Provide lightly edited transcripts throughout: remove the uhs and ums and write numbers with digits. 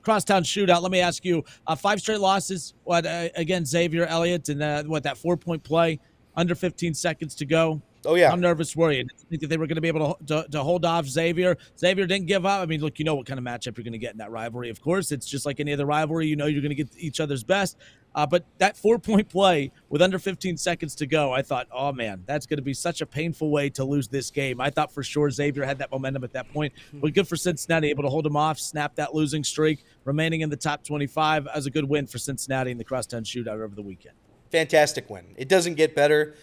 Crosstown Shootout. Let me ask you, 5 straight losses, again, Xavier, Elliott, and that 4-point play, under 15 seconds to go. Oh, yeah. How nervous were you? Did you think that they were going to be able to hold off Xavier? Xavier didn't give up. I mean, look, you know what kind of matchup you're going to get in that rivalry. Of course, it's just like any other rivalry. You know you're going to get each other's best. But that 4-point play with under 15 seconds to go, I thought, oh, man, that's going to be such a painful way to lose this game. I thought for sure Xavier had that momentum at that point. But good for Cincinnati, able to hold them off, snap that losing streak, remaining in the top 25 as a good win for Cincinnati in the Crosstown Shootout over the weekend. Fantastic win. It doesn't get better.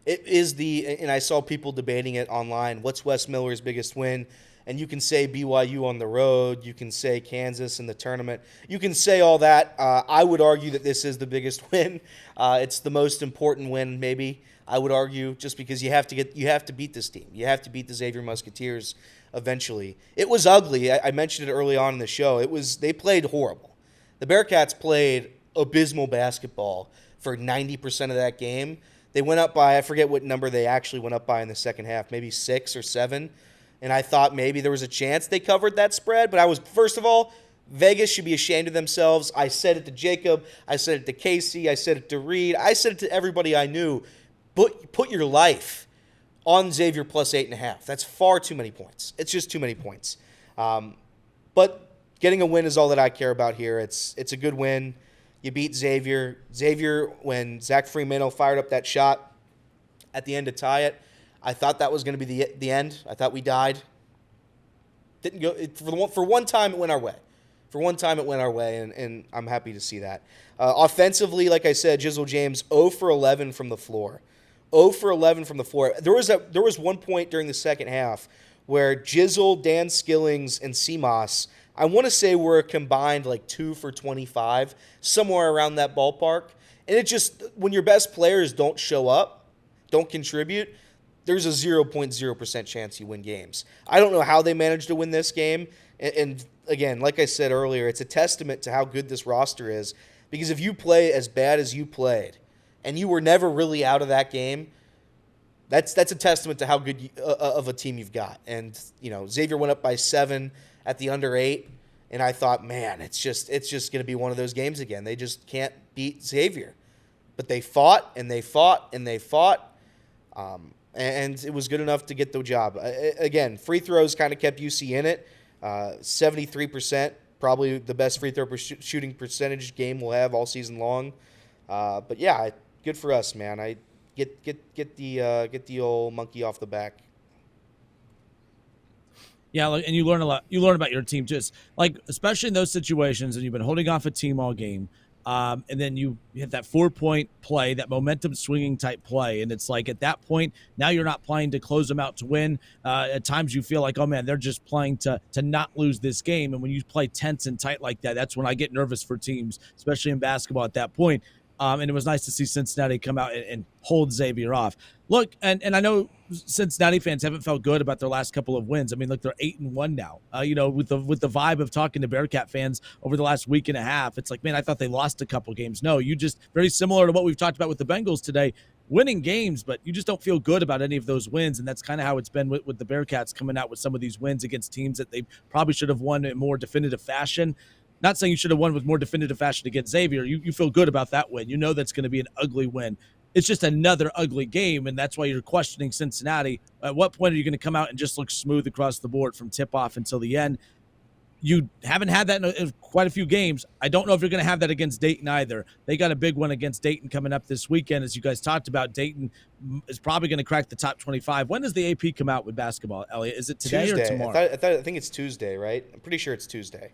It is and I saw people debating it online, what's Wes Miller's biggest win? And you can say BYU on the road. You can say Kansas in the tournament. You can say all that. I would argue that this is the biggest win. It's the most important win, maybe, I would argue, just because you have to beat this team. You have to beat the Xavier Musketeers eventually. It was ugly. I mentioned it early on in the show. They played horrible. The Bearcats played abysmal basketball for 90% of that game. They went up by, I forget what number they actually went up by in the second half, maybe 6 or 7. And I thought maybe there was a chance they covered that spread. But first of all, Vegas should be ashamed of themselves. I said it to Jacob. I said it to Casey. I said it to Reed. I said it to everybody I knew. Put your life on Xavier plus 8.5. That's far too many points. It's just too many points. But getting a win is all that I care about here. It's a good win. You beat Xavier. Xavier, when Zach Fremantle fired up that shot at the end to tie it, I thought that was going to be the end. I thought we died. Didn't go. For one time, it went our way. For one time, it went our way, and I'm happy to see that. Offensively, like I said, Jizzle James 0 for 11 from the floor. 0 for 11 from the floor. There was one point during the second half where Jizzle, Dan Skillings, and Simas, I want to say we're combined like 2 for 25, somewhere around that ballpark. And it just, when your best players don't show up, don't contribute, there's a 0.0% chance you win games. I don't know how they managed to win this game. And again, like I said earlier, it's a testament to how good this roster is. Because if you play as bad as you played, and you were never really out of that game, that's a testament to how good of a team you've got. And, Xavier went up by 7 at the under 8, and I thought, man, it's just going to be one of those games again. They just can't beat Xavier. But they fought, and they fought, and they fought, and it was good enough to get the job. Again, free throws kind of kept UC in it. 73%, probably the best free throw shooting percentage game we'll have all season long. But yeah, good for us, man. I get the old monkey off the back. Yeah, and you learn a lot. You learn about your team, just like, especially in those situations, and you've been holding off a team all game, and then you hit that 4-point play, that momentum swinging type play, and it's like at that point, now you're not playing to close them out to win. At times you feel like, oh man, they're just playing to not lose this game, and when you play tense and tight like that, that's when I get nervous for teams, especially in basketball at that point. And it was nice to see Cincinnati come out and hold Xavier off. Look, and I know Cincinnati fans haven't felt good about their last couple of wins. I mean, look, they're 8-1 now. With the vibe of talking to Bearcat fans over the last week and a half, it's like, man, I thought they lost a couple games. No, you just, very similar to what we've talked about with the Bengals today, winning games, but you just don't feel good about any of those wins. And that's kind of how it's been with the Bearcats coming out with some of these wins against teams that they probably should have won in more definitive fashion. Not saying you should have won with more definitive fashion against Xavier. You feel good about that win. You know that's going to be an ugly win. It's just another ugly game, and that's why you're questioning Cincinnati. At what point are you going to come out and just look smooth across the board from tip-off until the end? You haven't had that in quite a few games. I don't know if you're going to have that against Dayton either. They got a big one against Dayton coming up this weekend. As you guys talked about, Dayton is probably going to crack the top 25. When does the AP come out with basketball, Elliot? Is it today Tuesday. or tomorrow? I think it's Tuesday, right? I'm pretty sure it's Tuesday.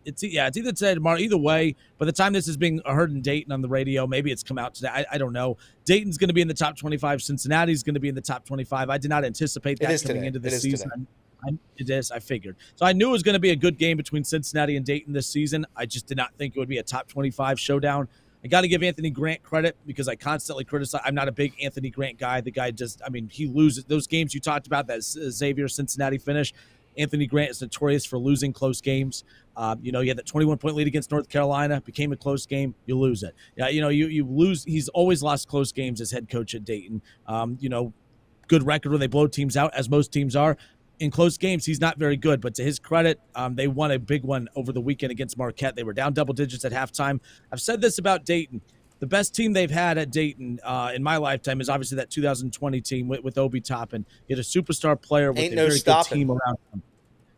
It's either today or tomorrow. Either way, by the time this is being heard in Dayton on the radio, maybe it's come out today. I don't know. Dayton's going to be in the top 25. Cincinnati's going to be in the top 25. I did not anticipate that coming into this season. It is. I figured. So I knew it was going to be a good game between Cincinnati and Dayton this season. I just did not think it would be a top 25 showdown. I got to give Anthony Grant credit because I constantly criticize. I'm not a big Anthony Grant guy. The guy he loses those games you talked about, that Xavier Cincinnati finish. Anthony Grant is notorious for losing close games. You had that 21-point lead against North Carolina, became a close game, you lose it. You lose. He's always lost close games as head coach at Dayton. Good record when they blow teams out, as most teams are. in close games, he's not very good. But to his credit, they won a big one over the weekend against Marquette. They were down double digits at halftime. I've said this about Dayton. The best team they've had at Dayton in my lifetime is obviously that 2020 team with Obi Toppin. He had a superstar player with Ain't a no very stopping. good team around him.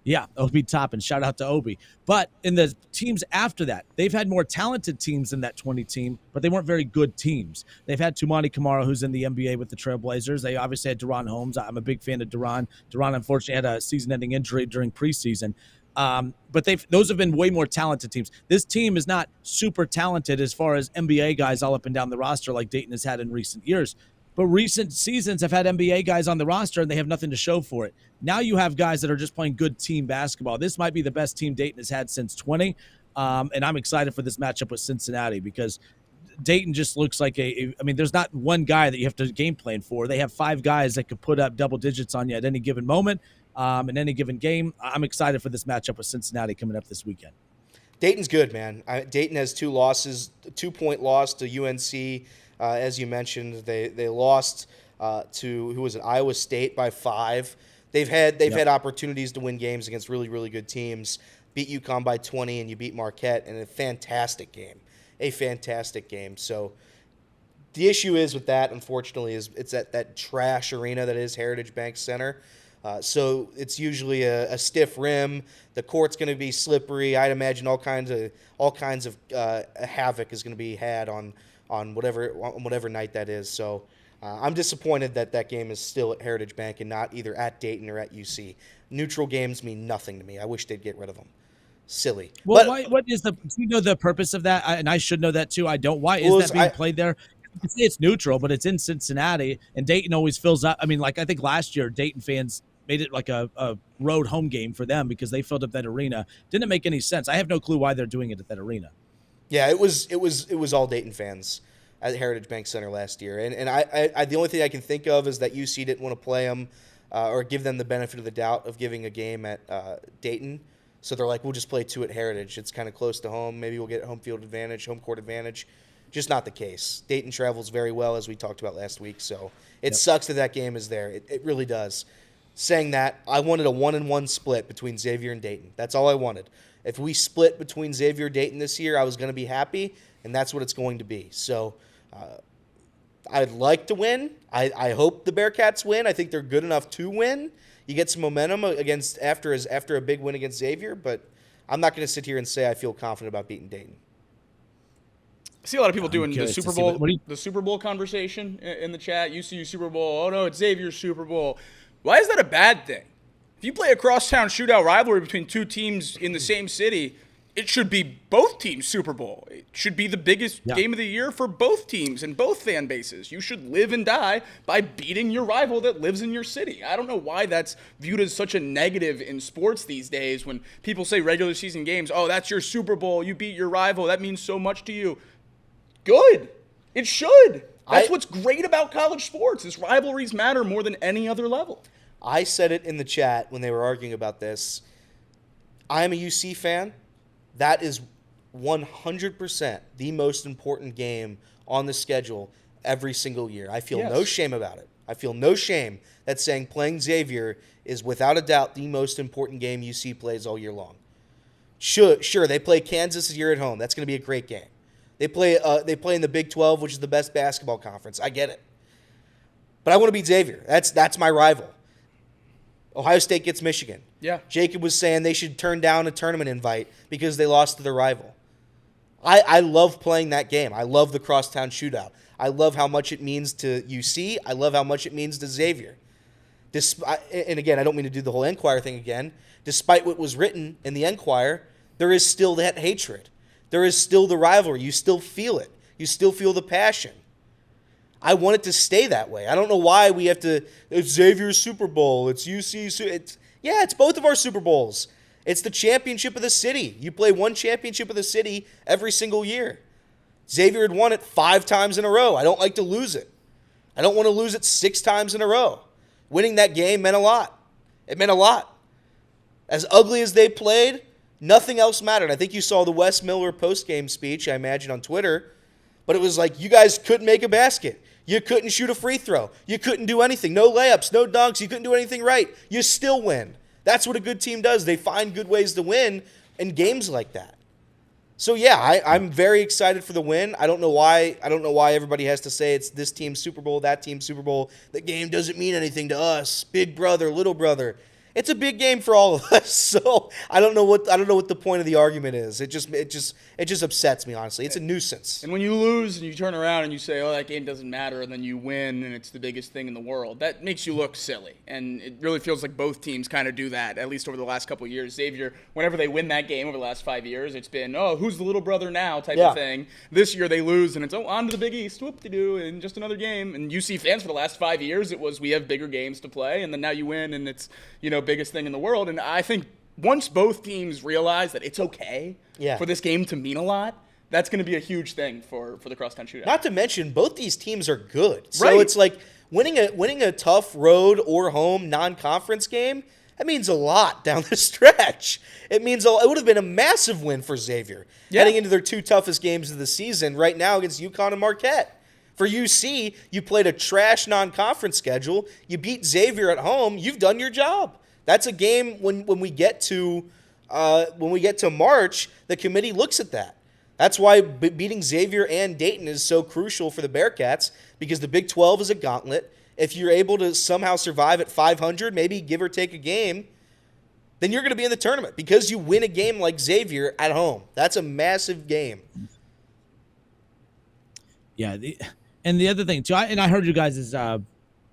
Yeah, Obi Toppin. Shout out to Obi. But in the teams after that, they've had more talented teams than that 20 team, but they weren't very good teams. They've had Tumani Kamara, who's in the NBA with the Trailblazers. They obviously had Deron Holmes. I'm a big fan of Deron. Deron, unfortunately, had a season-ending injury during preseason. But those have been way more talented teams. This team is not super talented as far as NBA guys all up and down the roster like Dayton has had in recent years. But recent seasons have had NBA guys on the roster, and they have nothing to show for it. Now you have guys that are just playing good team basketball. This might be the best team Dayton has had since 20, and I'm excited for this matchup with Cincinnati because Dayton just looks like there's not one guy that you have to game plan for. They have 5 guys that could put up double digits on you at any given moment, in any given game. I'm excited for this matchup with Cincinnati coming up this weekend. Dayton's good, man. Dayton has 2 losses, 2-point loss to UNC. As you mentioned, they lost to Iowa State by 5. They've had opportunities to win games against really, really good teams. Beat UConn by 20, and you beat Marquette in a fantastic game. So the issue is with that, unfortunately, is it's at that trash arena that is Heritage Bank Center. So it's usually a stiff rim. The court's going to be slippery. I'd imagine all kinds of havoc is going to be had on whatever night that is. So I'm disappointed that game is still at Heritage Bank and not either at Dayton or at UC. Neutral games mean nothing to me. I wish they'd get rid of them. Silly. Well, what is do you know the purpose of that? And I should know that too. I don't. Why is that being played there? You can say it's neutral, but it's in Cincinnati, and Dayton always fills up. I mean, like I think last year Dayton fans made it like a road home game for them because they filled up that arena. Didn't make any sense. I have no clue why they're doing it at that arena. Yeah, it was all Dayton fans at Heritage Bank Center last year, and I the only thing I can think of is that UC didn't want to play them or give them the benefit of the doubt of giving a game at Dayton, so they're like, we'll just play 2 at Heritage. It's kind of close to home. Maybe we'll get home field advantage, home court advantage. Just not the case. Dayton travels very well, as we talked about last week, so it sucks that game is there. It really does. Saying that, I wanted a 1-1 split between Xavier and Dayton. That's all I wanted. If we split between Xavier and Dayton this year, I was going to be happy, and that's what it's going to be. So I'd like to win. I hope the Bearcats win. I think they're good enough to win. You get some momentum after a big win against Xavier, but I'm not going to sit here and say I feel confident about beating Dayton. I see a lot of people doing the Super Bowl, the Super Bowl conversation in the chat. UCU Super Bowl. Oh no, it's Xavier's Super Bowl. Why is that a bad thing? If you play a crosstown shootout rivalry between 2 teams in the same city, it should be both teams' Super Bowl. It should be the biggest game of the year for both teams and both fan bases. You should live and die by beating your rival that lives in your city. I don't know why that's viewed as such a negative in sports these days when people say regular season games, oh, that's your Super Bowl, you beat your rival, that means so much to you. Good. It should. That's what's great about college sports is rivalries matter more than any other level. I said it in the chat when they were arguing about this. I'm a UC fan. That is 100% the most important game on the schedule every single year. I feel no shame about it. I feel no shame that saying playing Xavier is without a doubt the most important game UC plays all year long. Sure, they play Kansas this year at home. That's going to be a great game. They play in the Big 12, which is the best basketball conference. I get it. But I want to beat Xavier. That's my rival. Ohio State gets Michigan. Yeah. Jacob was saying they should turn down a tournament invite because they lost to their rival. I love playing that game. I love the crosstown shootout. I love how much it means to UC. I love how much it means to Xavier. And again, I don't mean to do the whole Enquirer thing again. Despite what was written in the Enquirer, there is still that hatred. There is still the rivalry. You still feel it. You still feel the passion. I want it to stay that way. I don't know why we have to. It's Xavier's Super Bowl. It's UC. It's both of our Super Bowls. It's the championship of the city. You play one championship of the city every single year. Xavier had won it 5 times in a row. I don't like to lose it. I don't want to lose it 6 times in a row. Winning that game meant a lot. It meant a lot. As ugly as they played, nothing else mattered. I think you saw the Wes Miller post-game speech, I imagine, on Twitter. But it was like, you guys couldn't make a basket. You couldn't shoot a free throw. You couldn't do anything. No layups, no dunks. You couldn't do anything right. You still win. That's what a good team does. They find good ways to win in games like that. So yeah, I'm very excited for the win. I don't know why everybody has to say it's this team's Super Bowl, that team's Super Bowl. The game doesn't mean anything to us. Big brother, little brother. It's a big game for all of us. So I don't know what the point of the argument is. It just upsets me, honestly. It's a nuisance. And when you lose and you turn around and you say, "Oh, that game doesn't matter," and then you win and it's the biggest thing in the world, that makes you look silly. And it really feels like both teams kind of do that, at least over the last couple of years. Xavier, whenever they win that game over the last 5 years, it's been, "Oh, who's the little brother now?" type of thing. This year they lose and it's, "Oh, on to the Big East, whoop-de-doo, and just another game." And UC fans for the last 5 years, it was, we have bigger games to play, and then now you win and it's, biggest thing in the world. And I think once both teams realize that it's okay for this game to mean a lot, that's going to be a huge thing for the Crosstown Shootout. Not to mention, both these teams are good. So it's like winning a tough road or home non-conference game, that means a lot down the stretch. It would have been a massive win for Xavier heading into their two toughest games of the season right now against UConn and Marquette. For UC, you played a trash non-conference schedule. You beat Xavier at home. You've done your job. That's a game when we get to March, the committee looks at that. That's why beating Xavier and Dayton is so crucial for the Bearcats, because the Big 12 is a gauntlet. If you're able to somehow survive at 500, maybe give or take a game, then you're going to be in the tournament because you win a game like Xavier at home. That's a massive game. Yeah, and the other thing too, I heard you guys'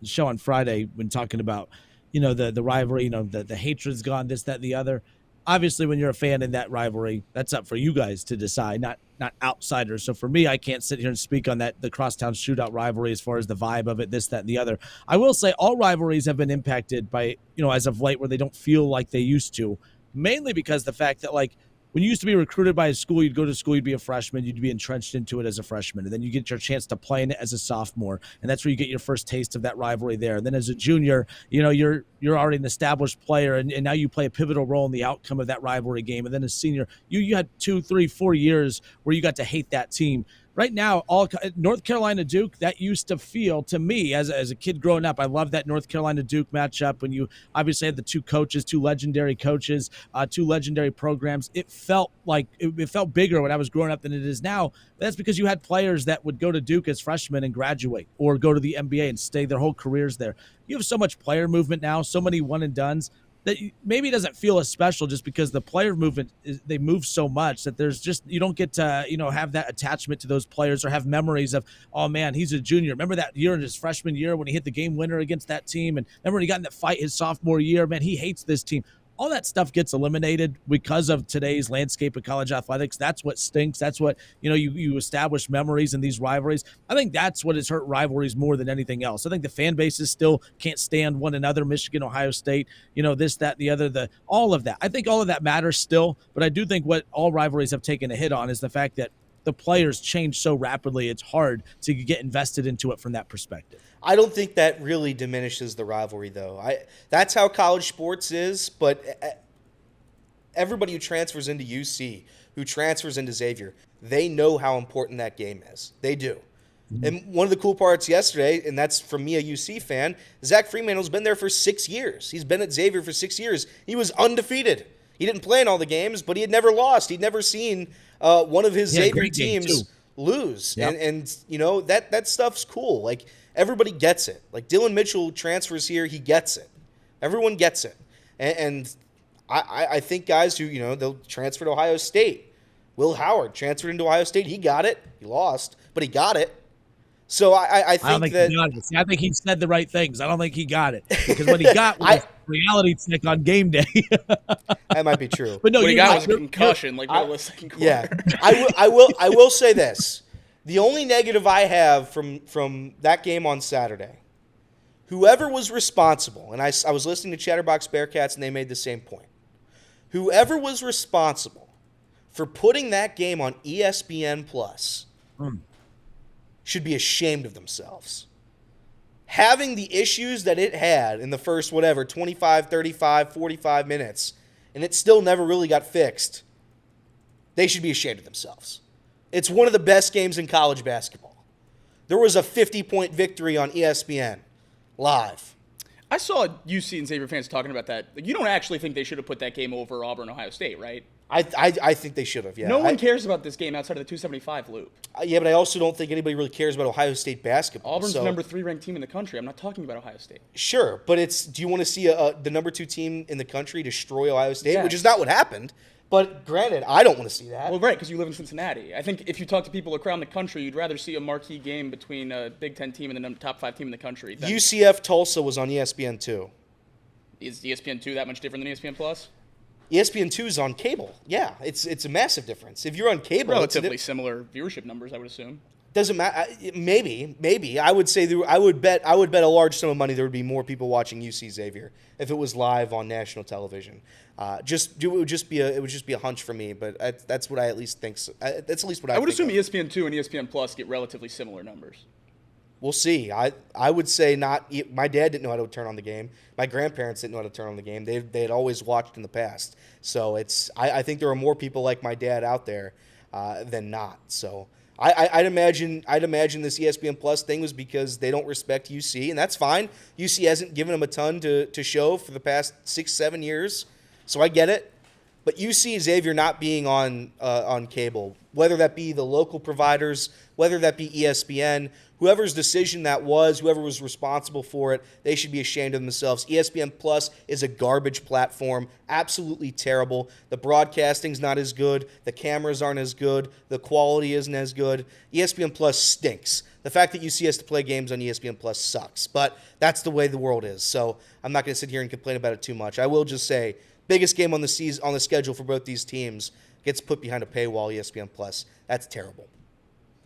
show on Friday when talking about, the rivalry, the hatred's gone, this, that, and the other. Obviously, when you're a fan in that rivalry, that's up for you guys to decide, not outsiders. So for me, I can't sit here and speak on the Crosstown Shootout rivalry as far as the vibe of it, this, that, and the other. I will say all rivalries have been impacted by, as of late, where they don't feel like they used to, mainly because the fact that, like, when you used to be recruited by a school, you'd go to school, you'd be a freshman, you'd be entrenched into it as a freshman, and then you get your chance to play in it as a sophomore, and that's where you get your first taste of that rivalry there. And then as a junior, you're already an established player, and now you play a pivotal role in the outcome of that rivalry game. And then as senior, you had 2, 3, 4 years where you got to hate that team. Right now, all North Carolina Duke, that used to feel, to me as a kid growing up, I loved that North Carolina Duke matchup when you obviously had the two legendary coaches, two legendary programs. It felt like it felt bigger when I was growing up than it is now. But that's because you had players that would go to Duke as freshmen and graduate, or go to the NBA and stay their whole careers there. You have so much player movement now, so many one and dones, that maybe it doesn't feel as special just because the player movement they move so much that there's just, you don't get to have that attachment to those players or have memories of, oh man, he's a junior, remember that year in his freshman year when he hit the game winner against that team, and remember when he got in that fight his sophomore year, man, he hates this team. All that stuff gets eliminated because of today's landscape of college athletics. That's what stinks. That's what, you establish memories in these rivalries. I think that's what has hurt rivalries more than anything else. I think the fan bases still can't stand one another, Michigan, Ohio State, this, that, the other, all of that. I think all of that matters still, but I do think what all rivalries have taken a hit on is the fact that the players change so rapidly, it's hard to get invested into it from that perspective. I don't think that really diminishes the rivalry, though. That's how college sports is, but everybody who transfers into UC, who transfers into Xavier, they know how important that game is. They do. Mm-hmm. And one of the cool parts yesterday, and that's from me, a UC fan, Zach Freeman's been there for 6 years. He's been at Xavier for 6 years. He was undefeated. He didn't play in all the games, but he had never lost. He'd never seen one of his Xavier teams lose. Yep. And that stuff's cool. Like, everybody gets it. Like, Dillon Mitchell transfers here, he gets it. Everyone gets it. And I think guys who, they'll transfer to Ohio State. Will Howard transferred into Ohio State. He got it. He lost, but he got it. So I think that... I think he said the right things. I don't think he got it. Because what he got was reality check on game day. That might be true. But no, what he got was a concussion, middle of second quarter. Yeah. I will say this. The only negative I have from that game on Saturday, whoever was responsible, and I was listening to Chatterbox Bearcats, and they made the same point. Whoever was responsible for putting that game on ESPN Plus should be ashamed of themselves. Having the issues that it had in the first, 25, 35, 45 minutes, and it still never really got fixed, they should be ashamed of themselves. It's one of the best games in college basketball. There was a 50-point victory on ESPN live. I saw UC and Xavier fans talking about that. Like, you don't actually think they should have put that game over Auburn, Ohio State, right? I think they should have, yeah. No one cares about this game outside of the 275 loop. Yeah, but I also don't think anybody really cares about Ohio State basketball. Auburn's the number 3 ranked team in the country. I'm not talking about Ohio State. Sure, but do you want to see the number 2 team in the country destroy Ohio State, yes. which is not what happened. But granted, I don't want to see that. Well, right, because you live in Cincinnati. I think if you talk to people around the country, you'd rather see a marquee game between a Big Ten team and the top 5 team in the country. UCF Tulsa was on ESPN2. Is ESPN2 that much different than ESPN Plus? ESPN2 is on cable. Yeah, it's a massive difference. If you're on cable, relatively similar viewership numbers, I would assume. Doesn't matter. Maybe. I would say I would bet a large sum of money there would be more people watching UC Xavier if it was live on national television. It would just be a hunch for me, but that's what I at least think. That's at least what I. I would assume ESPN2 and ESPN Plus get relatively similar numbers. We'll see. I would say not. My dad didn't know how to turn on the game. My grandparents didn't know how to turn on the game. They had always watched in the past. So I think there are more people like my dad out there than not. So I'd imagine this ESPN Plus thing was because they don't respect UC, and that's fine. UC hasn't given them a ton to show for the past 6-7 years, so I get it. But UC Xavier not being on cable, whether that be the local providers, whether that be ESPN, whoever's decision that was, whoever was responsible for it, they should be ashamed of themselves. ESPN Plus is a garbage platform, absolutely terrible. The broadcasting's not as good. The cameras aren't as good. The quality isn't as good. ESPN Plus stinks. The fact that UC has to play games on ESPN Plus sucks, but that's the way the world is. So I'm not going to sit here and complain about it too much. I will just say, biggest game on the schedule for both these teams gets put behind a paywall, ESPN Plus. That's terrible.